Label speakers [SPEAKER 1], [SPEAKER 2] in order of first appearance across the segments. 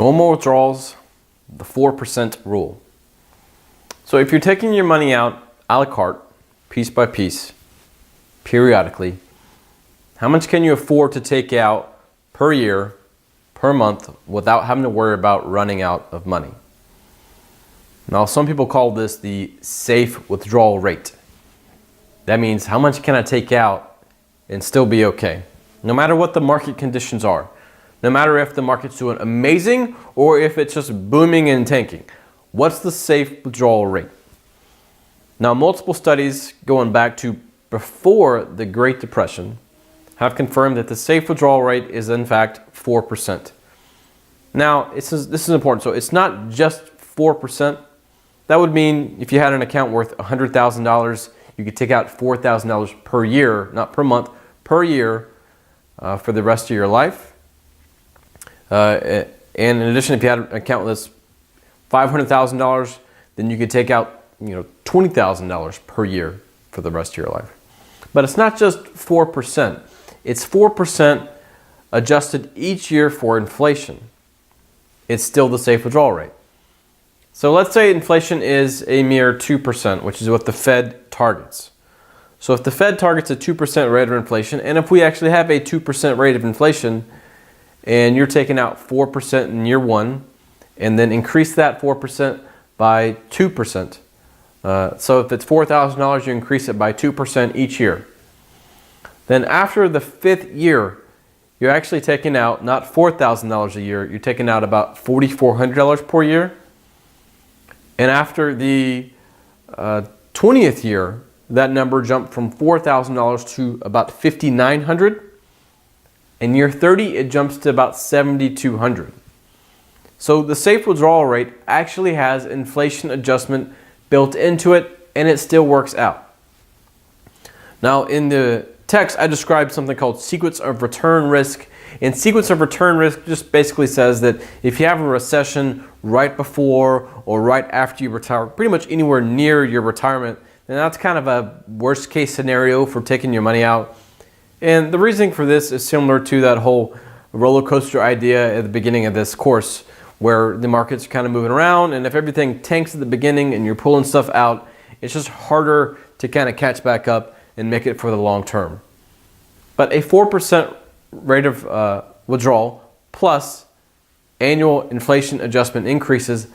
[SPEAKER 1] Normal withdrawals, the 4% rule. So if you're taking your money out a la carte, piece by piece, periodically, how much can you afford to take out per year, per month, without having to worry about running out of money? Now, some people call this the safe withdrawal rate. That means how much can I take out and still be okay, no matter what the market conditions are. No matter if the market's doing amazing or if it's just booming and tanking. What's the safe withdrawal rate? Now, multiple studies going back to before the Great Depression have confirmed that the safe withdrawal rate is in fact 4%. Now, this is important. So it's not just 4%. That would mean if you had an account worth $100,000, you could take out $4,000 per year, not per month, per year for the rest of your life. And in addition, if you had an account that's $500,000, then you could take out, $20,000 per year for the rest of your life. But it's not just 4%. It's 4% adjusted each year for inflation. It's still the safe withdrawal rate. So let's say inflation is a mere 2%, which is what the Fed targets. So if the Fed targets a 2% rate of inflation, and if we actually have a 2% rate of inflation, and you're taking out 4% in year one, and then increase that 4% by 2%. So if it's $4,000, you increase it by 2% each year. Then after the 5th year, you're actually taking out not $4,000 a year, you're taking out about $4,400 per year. And after the 20th year, that number jumped from $4,000 to about $5,900. In year 30, it jumps to about $7,200. So the safe withdrawal rate actually has inflation adjustment built into it, and it still works out. Now, in the text, I described something called sequence of return risk. And sequence of return risk just basically says that if you have a recession right before or right after you retire, pretty much anywhere near your retirement, then that's kind of a worst case scenario for taking your money out. And the reasoning for this is similar to that whole roller coaster idea at the beginning of this course, where the market's kind of moving around, and if everything tanks at the beginning and you're pulling stuff out, it's just harder to kind of catch back up and make it for the long term. But a 4% rate of withdrawal plus annual inflation adjustment increases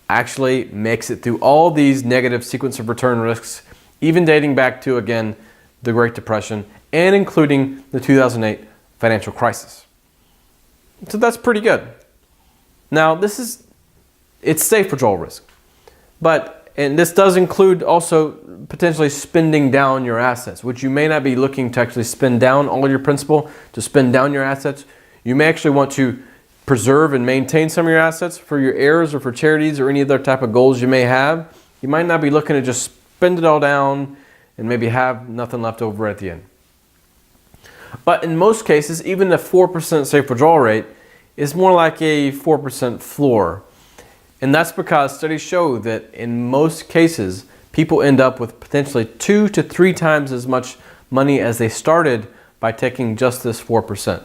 [SPEAKER 1] actually makes it through all these negative sequence of return risks, even dating back to, again, the Great Depression, and including the 2008 financial crisis. So that's pretty good. Now, it's safe withdrawal risk. And this does include also potentially spending down your assets, which you may not be looking to actually spend down all your principal, to spend down your assets. You may actually want to preserve and maintain some of your assets for your heirs or for charities or any other type of goals you may have. You might not be looking to just spend it all down and maybe have nothing left over at the end. But in most cases, even the 4% safe withdrawal rate is more like a 4% floor. And that's because studies show that in most cases, people end up with potentially 2 to 3 times as much money as they started by taking just this 4%.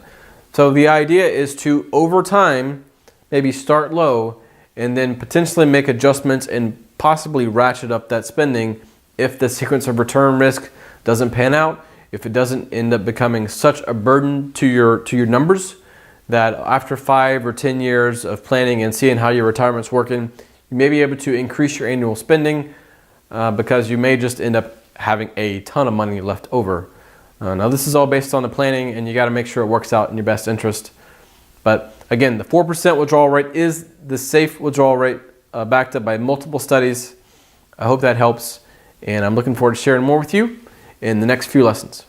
[SPEAKER 1] So the idea is to, over time, maybe start low and then potentially make adjustments and possibly ratchet up that spending if the sequence of return risk doesn't pan out, if it doesn't end up becoming such a burden to your numbers that after 5 or 10 years of planning and seeing how your retirement's working, you may be able to increase your annual spending because you may just end up having a ton of money left over. Now, this is all based on the planning, and you got to make sure it works out in your best interest. But again, the 4% withdrawal rate is the safe withdrawal rate backed up by multiple studies. I hope that helps, and I'm looking forward to sharing more with you in the next few lessons.